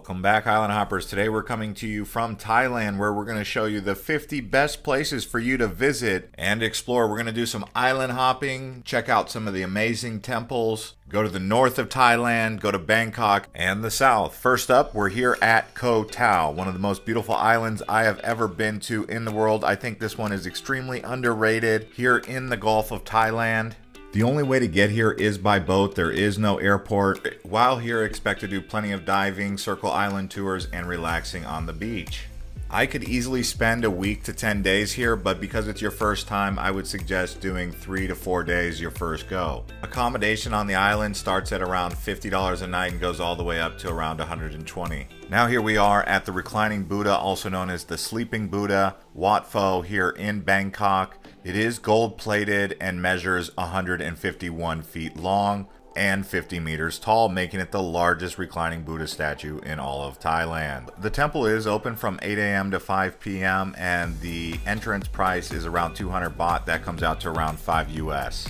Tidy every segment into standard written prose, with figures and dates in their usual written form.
Welcome back, Island Hoppers. Today we're coming to you from Thailand, where we're going to show you the 50 best places for you to visit and explore. We're going to do some island hopping, check out some of the amazing temples, go to the north of Thailand, go to Bangkok, and the south. First up, we're here at Koh Tao, one of the most beautiful islands I have ever been to in the world. I think this one is extremely underrated here in the Gulf of Thailand. The only way to get here is by boat. There is no airport. While here, expect to do plenty of diving, circle island tours, and relaxing on the beach. I could easily spend a week to 10 days here, but because it's your first time, I would suggest doing 3 to 4 days your first go. Accommodation on the island starts at around $50 a night and goes all the way up to around $120. Now here we are at the Reclining Buddha, also known as the Sleeping Buddha, Wat Pho, here in Bangkok. It is gold plated and measures 151 feet long and 50 meters tall, making it the largest reclining Buddha statue in all of Thailand. The temple is open from 8 a.m. to 5 p.m. and the entrance price is around 200 baht. That comes out to around 5 US.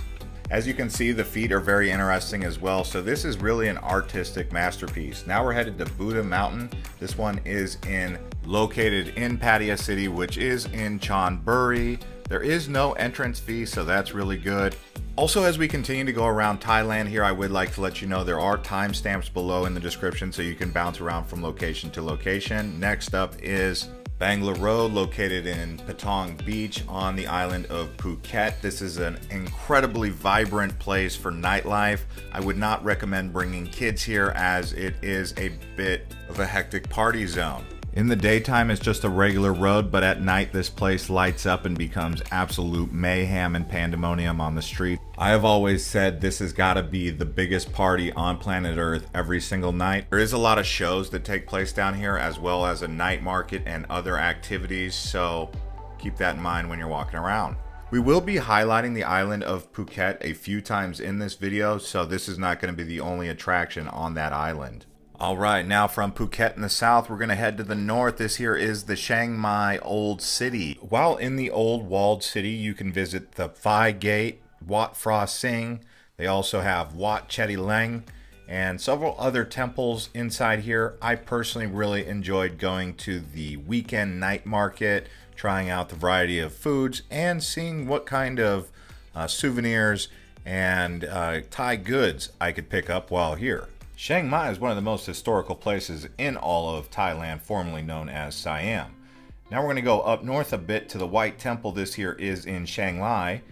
As you can see, the feet are very interesting as well, so this is really an artistic masterpiece. Now we're headed to Buddha Mountain. This one is located in Pattaya City, which is in Chonburi. There is no entrance fee, so that's really good. Also, as we continue to go around Thailand here, I would like to let you know there are timestamps below in the description so you can bounce around from location to location. Next up is Bangla Road, located in Patong Beach on the island of Phuket. This is an incredibly vibrant place for nightlife. I would not recommend bringing kids here as it is a bit of a hectic party zone. In the daytime, it's just a regular road, but at night, this place lights up and becomes absolute mayhem and pandemonium on the street. I have always said this has got to be the biggest party on planet Earth every single night. There is a lot of shows that take place down here, as well as a night market and other activities, so keep that in mind when you're walking around. We will be highlighting the island of Phuket a few times in this video, so this is not going to be the only attraction on that island. Alright, now from Phuket in the south, we're going to head to the north. This here is the Chiang Mai Old City. While in the old walled city, you can visit the Phi Gate, Wat Phra Singh. They also have Wat Chetty Leng and several other temples inside here. I personally really enjoyed going to the weekend night market, trying out the variety of foods, and seeing what kind of souvenirs and Thai goods I could pick up while here. Chiang Mai is one of the most historical places in all of Thailand, formerly known as Siam. Now we're going to go up north a bit to the White Temple. This here is in Chiang Mai,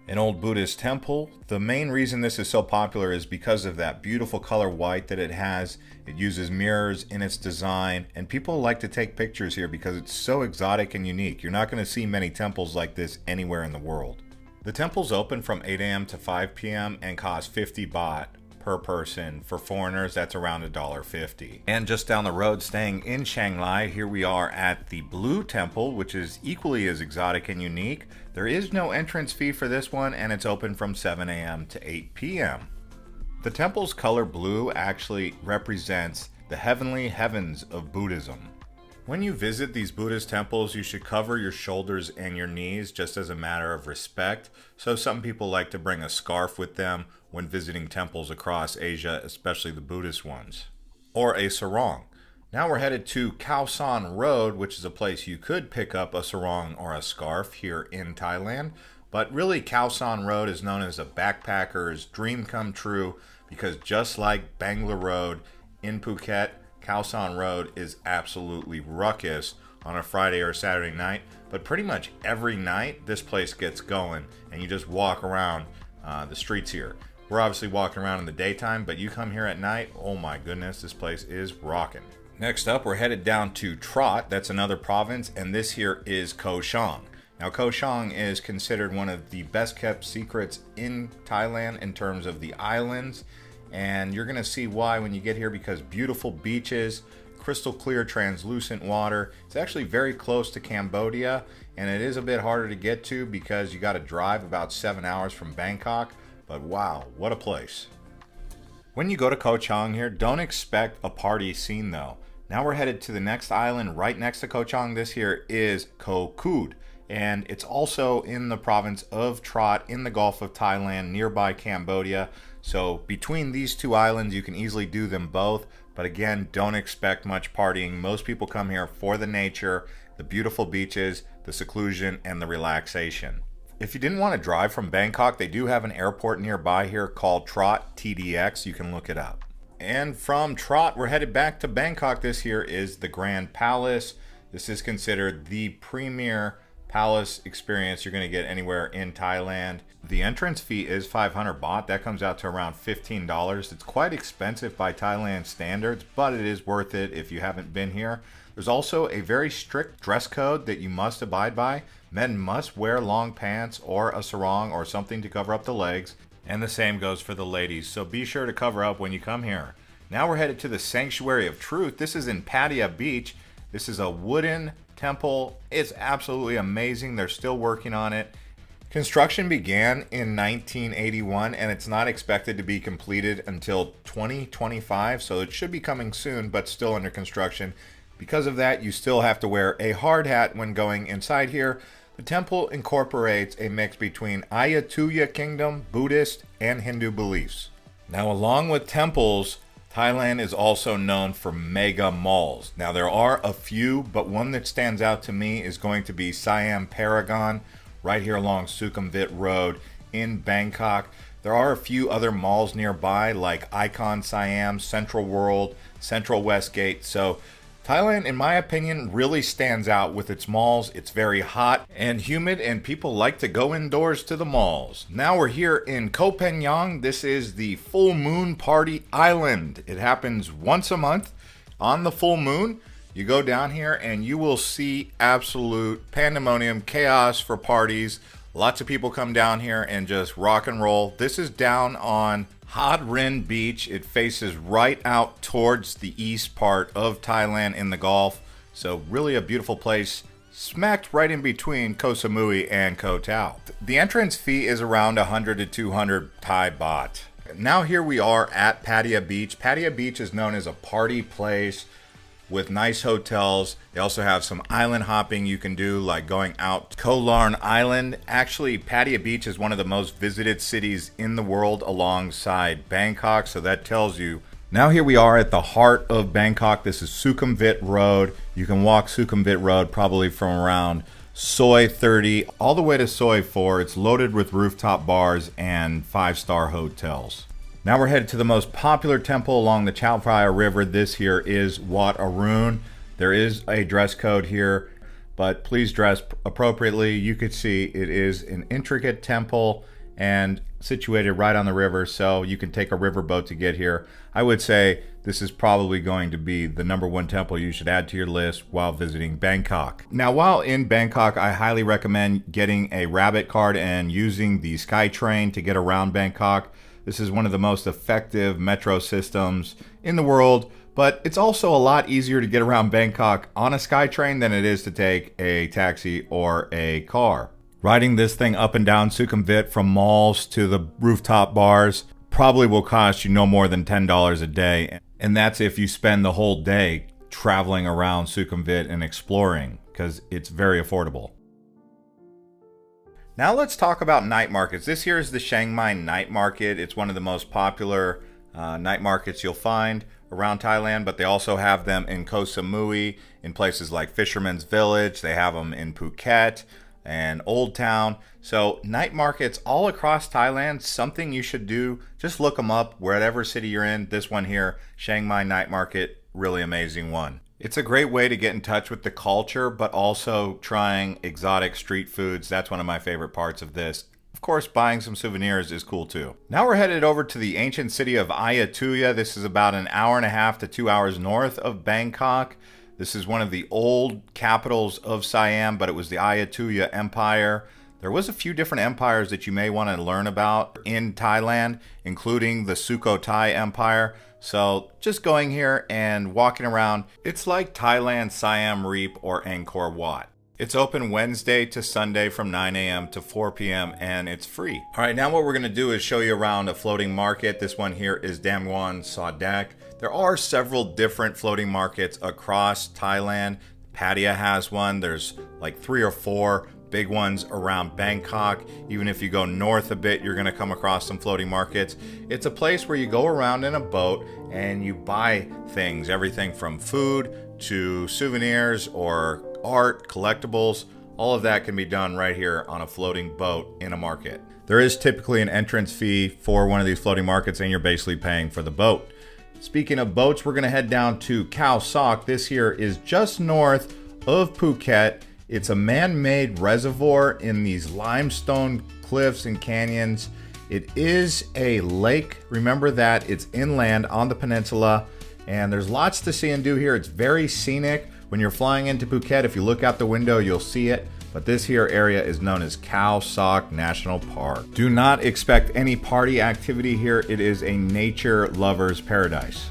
an old Buddhist temple. The main reason this is so popular is because of that beautiful color white that it has. It uses mirrors in its design, and people like to take pictures here because it's so exotic and unique. You're not going to see many temples like this anywhere in the world. The temple's open from 8 a.m. to 5 p.m. and costs 50 baht per person. For foreigners, that's around $1.50. And just down the road, staying in Chiang Mai, here we are at the Blue Temple, which is equally as exotic and unique. There is no entrance fee for this one, and it's open from 7 a.m. to 8 p.m. The temple's color blue actually represents the heavenly heavens of Buddhism. When you visit these Buddhist temples, you should cover your shoulders and your knees just as a matter of respect. So some people like to bring a scarf with them when visiting temples across Asia, especially the Buddhist ones. Or a sarong. Now we're headed to Khao San Road, which is a place you could pick up a sarong or a scarf here in Thailand. But really, Khao San Road is known as a backpacker's dream come true because just like Bangla Road in Phuket, Khao San Road is absolutely ruckus on a Friday or Saturday night, but pretty much every night this place gets going and you just walk around the streets here. We're obviously walking around in the daytime, but you come here at night, oh my goodness, this place is rocking. Next up, we're headed down to Trot. That's another province, and this here is Koh Chang. Now, Koh Chang is considered one of the best kept secrets in Thailand in terms of the islands. And you're going to see why when you get here, because beautiful beaches, crystal clear translucent water. It's actually very close to Cambodia, and it is a bit harder to get to because you got to drive about 7 hours from Bangkok. But wow, what a place. When you go to Koh Chang here, don't expect a party scene though. Now we're headed to the next island right next to Koh Chang. This here is Koh Kood, and it's also in the province of Trot in the Gulf of Thailand, nearby Cambodia. So between these two islands, you can easily do them both. But again, don't expect much partying. Most people come here for the nature, the beautiful beaches, the seclusion, and the relaxation. If you didn't want to drive from Bangkok, they do have an airport nearby here called Trot, TDX. You can look it up. And from Trot, we're headed back to Bangkok. This here is the Grand Palace. This is considered the premier palace experience you're going to get anywhere in Thailand. The entrance fee is 500 baht. That comes out to around $15. It's quite expensive by Thailand standards, but it is worth it if you haven't been here. There's also a very strict dress code that you must abide by. Men must wear long pants or a sarong or something to cover up the legs. And the same goes for the ladies, so be sure to cover up when you come here. Now we're headed to the Sanctuary of Truth. This is in Pattaya Beach. This is a wooden temple. It's absolutely amazing. They're still working on it. Construction began in 1981 and it's not expected to be completed until 2025, so it should be coming soon, but still under construction. Because of that, you still have to wear a hard hat when going inside here. The temple incorporates a mix between Ayutthaya Kingdom, Buddhist, and Hindu beliefs. Now, along with temples, Thailand is also known for mega malls. Now, there are a few, but one that stands out to me is going to be Siam Paragon, right here along Sukhumvit Road in Bangkok. There are a few other malls nearby, like Icon Siam, Central World, Central Westgate. So Thailand, in my opinion, really stands out with its malls. It's very hot and humid, and people like to go indoors to the malls. Now we're here in Koh Phangan. This is the full moon party island. It happens once a month on the full moon. You go down here and you will see absolute pandemonium, chaos for parties. Lots of people come down here and just rock and roll. This is down on Hat Rin Beach. It faces right out towards the east part of Thailand in the Gulf. So really a beautiful place, smacked right in between Koh Samui and Koh Tao. The entrance fee is around 100 to 200 Thai baht. Now here we are at Pattaya Beach. Pattaya Beach is known as a party place with nice hotels. They also have some island hopping you can do, like going out to Koh Larn Island. Actually, Pattaya Beach is one of the most visited cities in the world alongside Bangkok, so that tells you. Now here we are at the heart of Bangkok. This is Sukhumvit Road. You can walk Sukhumvit Road probably from around Soi 30 all the way to Soi 4. It's loaded with rooftop bars and 5-star hotels. Now we're headed to the most popular temple along the Chao Phraya River. This here is Wat Arun. There is a dress code here, but please dress appropriately. You could see it is an intricate temple and situated right on the river, so you can take a riverboat to get here. I would say this is probably going to be the #1 temple you should add to your list while visiting Bangkok. Now, while in Bangkok, I highly recommend getting a rabbit card and using the SkyTrain to get around Bangkok. This is one of the most effective metro systems in the world, but it's also a lot easier to get around Bangkok on a SkyTrain than it is to take a taxi or a car. Riding this thing up and down Sukhumvit from malls to the rooftop bars probably will cost you no more than $10 a day, and that's if you spend the whole day traveling around Sukhumvit and exploring, because it's very affordable. Now let's talk about night markets. This here is the Chiang Mai night market. It's one of the most popular night markets you'll find around Thailand, but they also have them in Koh Samui, in places like Fisherman's Village. They have them in Phuket and Old Town. So night markets all across Thailand, something you should do. Just look them up wherever city you're in. This one here, Chiang Mai night market, really amazing one. It's a great way to get in touch with the culture, but also trying exotic street foods. That's one of my favorite parts of this. Of course, buying some souvenirs is cool too. Now we're headed over to the ancient city of Ayutthaya. This is about an hour and a half to 2 hours north of Bangkok. This is one of the old capitals of Siam, but it was the Ayutthaya Empire. There was a few different empires that you may want to learn about in Thailand, including the Sukhothai Empire. So just going here and walking around, it's like Thailand Siam Reap or Angkor Wat. It's open Wednesday to Sunday from 9 a.m. to 4 p.m. and it's free. All right, now what we're gonna do is show you around a floating market. This one here is Damguan Sadak. There are several different floating markets across Thailand. Pattaya has one. There's like 3 or 4. big ones around Bangkok. Even if you go north a bit, you're gonna come across some floating markets. It's a place where you go around in a boat and you buy things, everything from food to souvenirs or art, collectibles. All of that can be done right here on a floating boat in a market. There is typically an entrance fee for one of these floating markets, and you're basically paying for the boat. Speaking of boats, we're gonna head down to Koh Samui. This here is just north of Phuket. It's a man-made reservoir in these limestone cliffs and canyons. It is a lake. Remember that it's inland on the peninsula, and there's lots to see and do here. It's very scenic. When you're flying into Phuket, if you look out the window, you'll see it. But this here area is known as Koh Samui National Park. Do not expect any party activity here. It is a nature lover's paradise.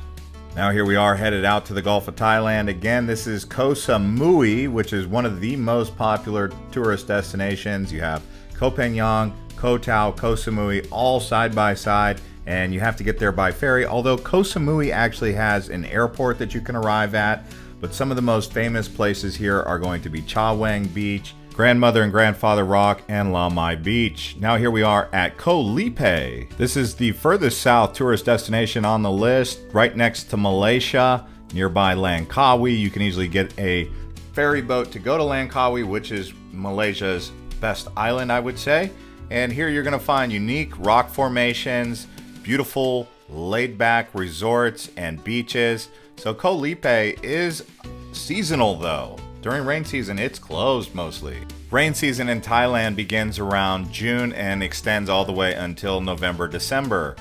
Now here we are headed out to the Gulf of Thailand. Again, this is Koh Samui, which is one of the most popular tourist destinations. You have Koh Phangan, Koh Tao, Koh Samui, all side by side, and you have to get there by ferry. Although Koh Samui actually has an airport that you can arrive at, but some of the most famous places here are going to be Cha Wang Beach, Grandmother and Grandfather Rock, and La Mai Beach. Now here we are at Koh Lipe. This is the furthest south tourist destination on the list, right next to Malaysia, nearby Langkawi. You can easily get a ferry boat to go to Langkawi, which is Malaysia's best island, I would say. And here you're gonna find unique rock formations, beautiful laid-back resorts and beaches. So Koh Lipe is seasonal though. During rain season, it's closed mostly. Rain season in Thailand begins around June and extends all the way until November, December.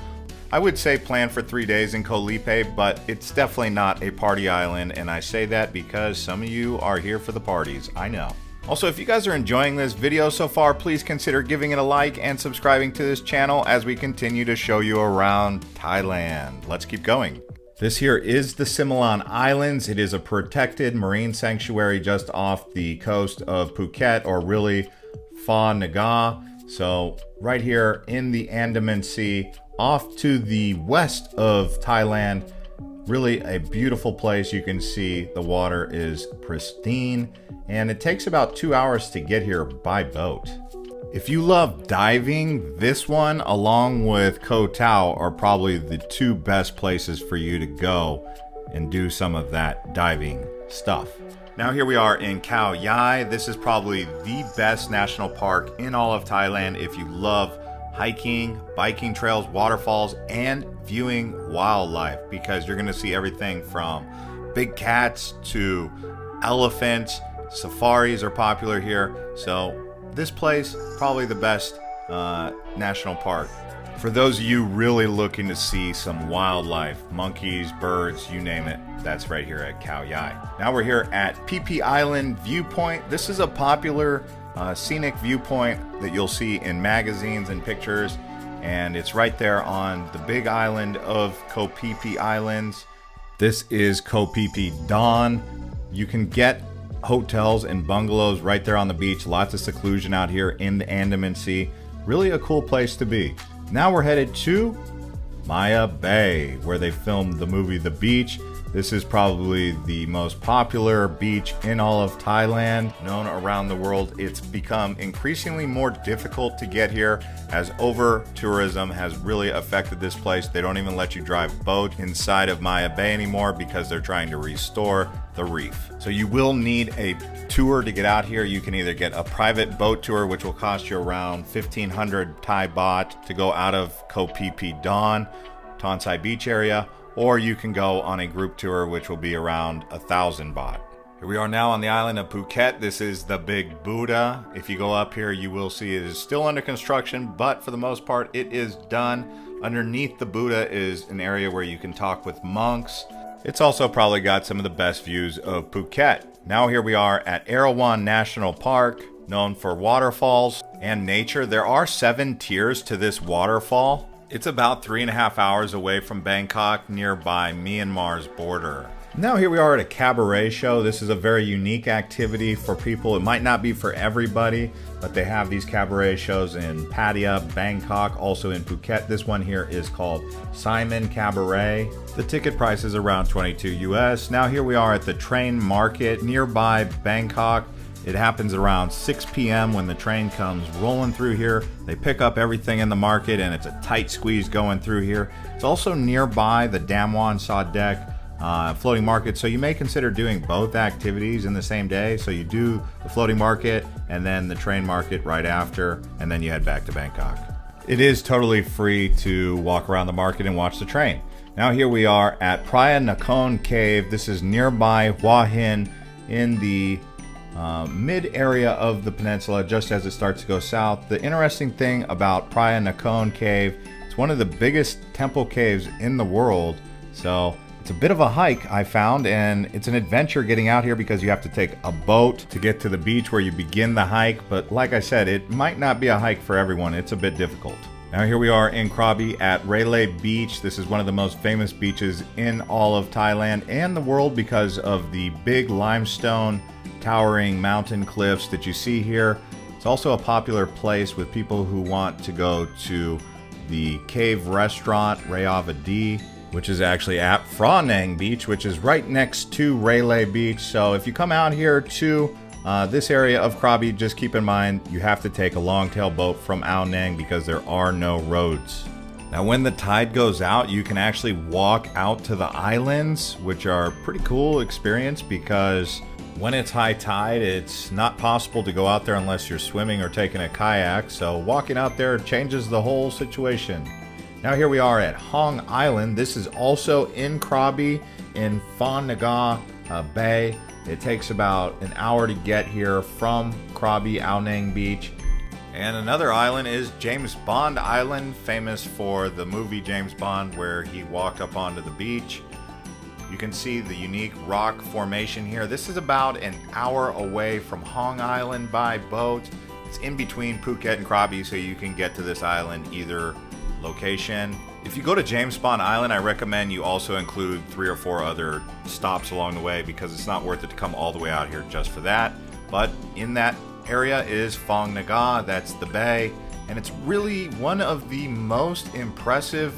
I would say plan for 3 days in Koh Lipe, but it's definitely not a party island, and I say that because some of you are here for the parties, I know. Also, if you guys are enjoying this video so far, please consider giving it a like and subscribing to this channel as we continue to show you around Thailand. Let's keep going. This here is the Similan Islands. It is a protected marine sanctuary just off the coast of Phuket, or really Phra Nagar. So right here in the Andaman Sea, off to the west of Thailand. Really a beautiful place. You can see the water is pristine, and it takes about 2 hours to get here by boat. If you love diving, this one along with Koh Tao are probably the two best places for you to go and do some of that diving stuff. Now here we are in Khao Yai. This is probably the best national park in all of Thailand if you love hiking, biking trails, waterfalls, and viewing wildlife, because you're gonna see everything from big cats to elephants. Safaris are popular here. So this place, probably the best national park. For those of you really looking to see some wildlife, monkeys, birds, you name it, that's right here at Khao Yai. Now we're here at Phi Phi Island Viewpoint. This is a popular scenic viewpoint that you'll see in magazines and pictures, and it's right there on the big island of Koh Phi Phi Islands. This is Koh Phi Phi Dawn. You can get hotels and bungalows right there on the beach. Lots of seclusion out here in the Andaman Sea. Really a cool place to be. Now we're headed to Maya Bay, where they filmed the movie The Beach. This is probably the most popular beach in all of Thailand, known around the world. It's become increasingly more difficult to get here as over-tourism has really affected this place. They don't even let you drive boat inside of Maya Bay anymore because they're trying to restore the reef. So you will need a tour to get out here. You can either get a private boat tour, which will cost you around 1,500 Thai baht to go out of Koh Phi Phi Dawn, Tonsai Beach area, or you can go on a group tour, which will be around 1,000 baht. Here we are now on the island of Phuket. This is the Big Buddha. If you go up here, you will see it is still under construction, but for the most part, it is done. Underneath the Buddha is an area where you can talk with monks. It's also probably got some of the best views of Phuket. Now here we are at Erawan National Park, known for waterfalls and nature. There are 7 tiers to this waterfall. It's about 3.5 hours away from Bangkok, nearby Myanmar's border. Now here we are at a cabaret show. This is a very unique activity for people. It might not be for everybody, but they have these cabaret shows in Pattaya, Bangkok, also in Phuket. This one here is called Simon Cabaret. The ticket price is around 22 US. Now here we are at the train market nearby Bangkok. It happens around 6 p.m. when the train comes rolling through here. They pick up everything in the market and it's a tight squeeze going through here. It's also nearby the Damwon Sadek floating market, so you may consider doing both activities in the same day. So you do the floating market and then the train market right after, and then you head back to Bangkok. It is totally free to walk around the market and watch the train. Now here we are at Praia Nakhon Cave. This is nearby Hua Hin in the mid area of the peninsula, just as it starts to go south. The interesting thing about Praia Nakhon Cave, it's one of the biggest temple caves in the world. So it's a bit of a hike, I found, and it's an adventure getting out here because you have to take a boat to get to the beach where you begin the hike. But like I said, it might not be a hike for everyone. It's a bit difficult. Now here we are in Krabi at Railay Beach. This is one of the most famous beaches in all of Thailand and the world because of the big limestone towering mountain cliffs that you see here. It's also a popular place with people who want to go to the cave restaurant Rayavadi, which is actually at Phra Nang Beach, which is right next to Railay Beach. So if you come out here to this area of Krabi, just keep in mind you have to take a long-tail boat from Ao Nang because there are no roads. Now when the tide goes out, you can actually walk out to the islands, which are a pretty cool experience because when it's high tide, it's not possible to go out there unless you're swimming or taking a kayak. So walking out there changes the whole situation. Now here we are at Hong Island. This is also in Krabi in Phang Nga Bay. It takes about an hour to get here from Krabi, Ao Nang Beach. And another island is James Bond Island, famous for the movie James Bond where he walked up onto the beach. You can see the unique rock formation here. This is about an hour away from Hong Island by boat. It's in between Phuket and Krabi, so you can get to this island either location. If you go to James Bond Island, I recommend you also include 3 or 4 other stops along the way because it's not worth it to come all the way out here just for that. But in that area is Phang Nga, that's the bay, and it's really one of the most impressive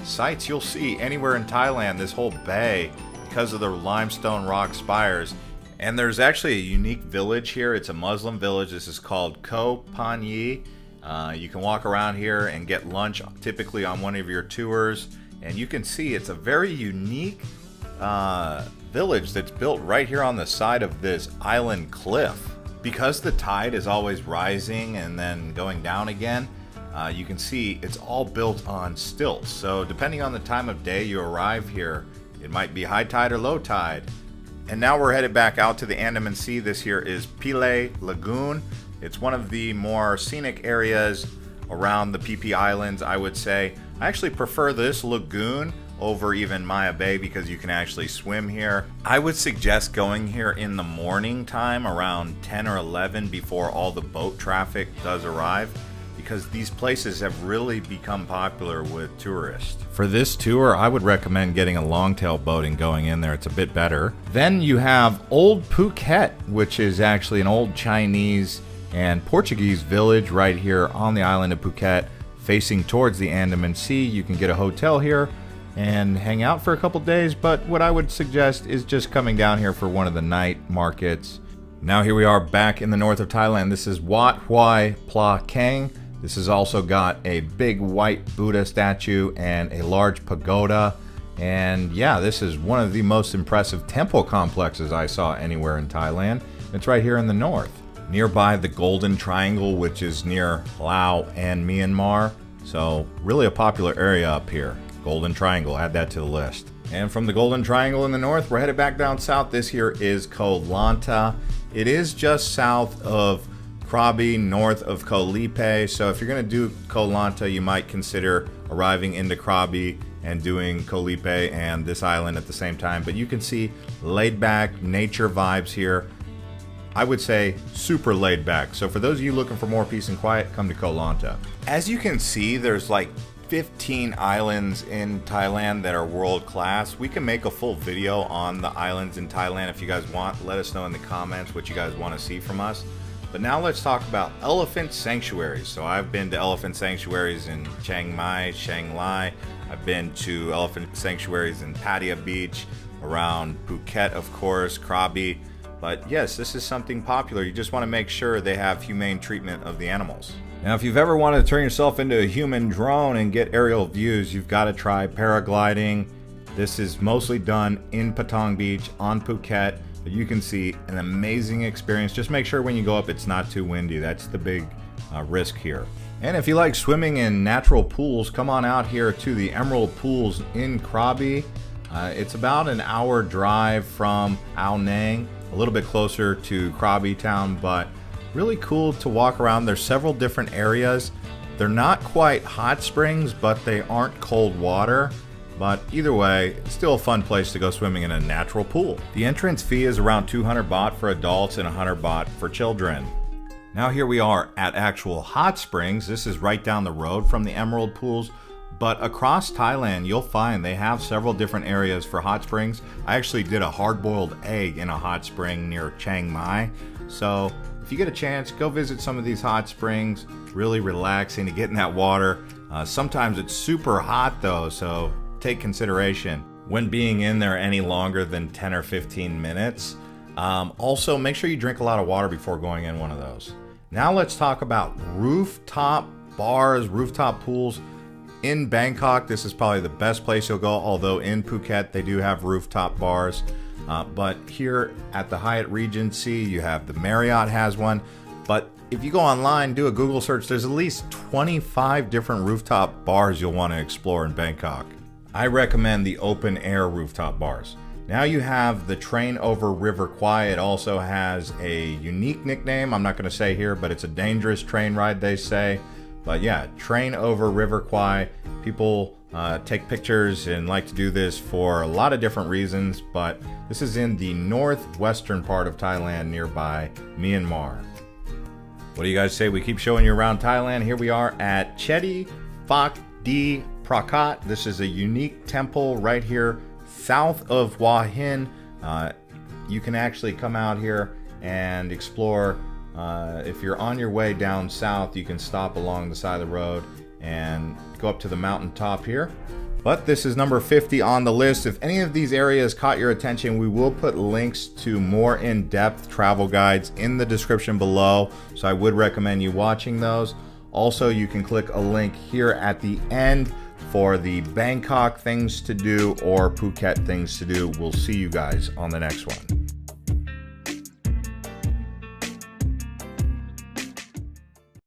sights you'll see anywhere in Thailand, this whole bay, because of the limestone rock spires. And there's actually a unique village here. It's a Muslim village. This is called Koh Panyi. You can walk around here and get lunch typically on one of your tours, and you can see it's a very unique village that's built right here on the side of this island cliff. Because the tide is always rising and then going down again, you can see it's all built on stilts. So depending on the time of day you arrive here, it might be high tide or low tide. And now we're headed back out to the Andaman Sea. This here is Pile Lagoon. It's one of the more scenic areas around the Phi Phi Islands, I would say. I actually prefer this lagoon over even Maya Bay because you can actually swim here. I would suggest going here in the morning time around 10 or 11 before all the boat traffic does arrive, because these places have really become popular with tourists. For this tour, I would recommend getting a longtail boat and going in there. It's a bit better. Then you have Old Phuket, which is actually an old Chinese and Portuguese village right here on the island of Phuket, facing towards the Andaman Sea. You can get a hotel here and hang out for a couple days, but what I would suggest is just coming down here for one of the night markets. Now here we are back in the north of Thailand. This is Wat Hoi Pla Keng. This has also got a big white Buddha statue and a large pagoda. And yeah, this is one of the most impressive temple complexes I saw anywhere in Thailand. It's right here in the north, nearby the Golden Triangle, which is near Laos and Myanmar. So really a popular area up here. Golden Triangle, add that to the list. And from the Golden Triangle in the north, we're headed back down south. This here is Koh Lanta. It is just south of Krabi, north of Koh Lipe. So if you're gonna do Koh Lanta, you might consider arriving into Krabi and doing Koh Lipe and this island at the same time. But you can see laid back nature vibes here. I would say super laid back. So for those of you looking for more peace and quiet, come to Koh Lanta. As you can see, there's like 15 islands in Thailand that are world class. We can make a full video on the islands in Thailand if you guys want. Let us know in the comments what you guys want to see from us. But now let's talk about elephant sanctuaries. So I've been to elephant sanctuaries in Chiang Mai, Chiang Mai. I've been to elephant sanctuaries in Pattaya Beach, around Phuket, of course, Krabi. But yes, this is something popular. You just want to make sure they have humane treatment of the animals. Now, if you've ever wanted to turn yourself into a human drone and get aerial views, you've got to try paragliding. This is mostly done in Patong Beach on Phuket, but you can see an amazing experience. Just make sure when you go up it's not too windy. That's the big risk here. And if you like swimming in natural pools, come on out here to the Emerald Pools in Krabi. It's about an hour drive from Ao Nang, a little bit closer to Krabi town, but really cool to walk around. There's several different areas. They're not quite hot springs, but they aren't cold water. But either way, it's still a fun place to go swimming in a natural pool. The entrance fee is around 200 baht for adults and 100 baht for children. Now here we are at actual hot springs. This is right down the road from the Emerald Pools. But across Thailand, you'll find they have several different areas for hot springs. I actually did a hard-boiled egg in a hot spring near Chiang Mai. So if you get a chance, go visit some of these hot springs. Really relaxing to get in that water. Sometimes it's super hot though, so take consideration when being in there any longer than 10 or 15 minutes. Also, make sure you drink a lot of water before going in one of those. Now let's talk about rooftop bars, rooftop pools. In Bangkok, this is probably the best place you'll go, although in Phuket they do have rooftop bars. But here at the Hyatt Regency, you have the Marriott has one. But if you go online, do a Google search, there's at least 25 different rooftop bars you'll want to explore in Bangkok. I recommend the open air rooftop bars. Now you have the train over River Kwai. It also has a unique nickname I'm not going to say here, but it's a dangerous train ride, they say. But yeah, train over River Kwai. People take pictures and like to do this for a lot of different reasons, but this is in the northwestern part of Thailand nearby Myanmar. What do you guys say we keep showing you around Thailand? Here we are at Chedi Phak Di Prakat. This is a unique temple right here south of Hua Hin. You can actually come out here and explore. If you're on your way down south, you can stop along the side of the road and go up to the mountain top here. But this is number 50 on the list. If any of these areas caught your attention, we will put links to more in-depth travel guides in the description below, so I would recommend you watching those. Also, you can click a link here at the end for the Bangkok things to do or Phuket things to do. We'll see you guys on the next one.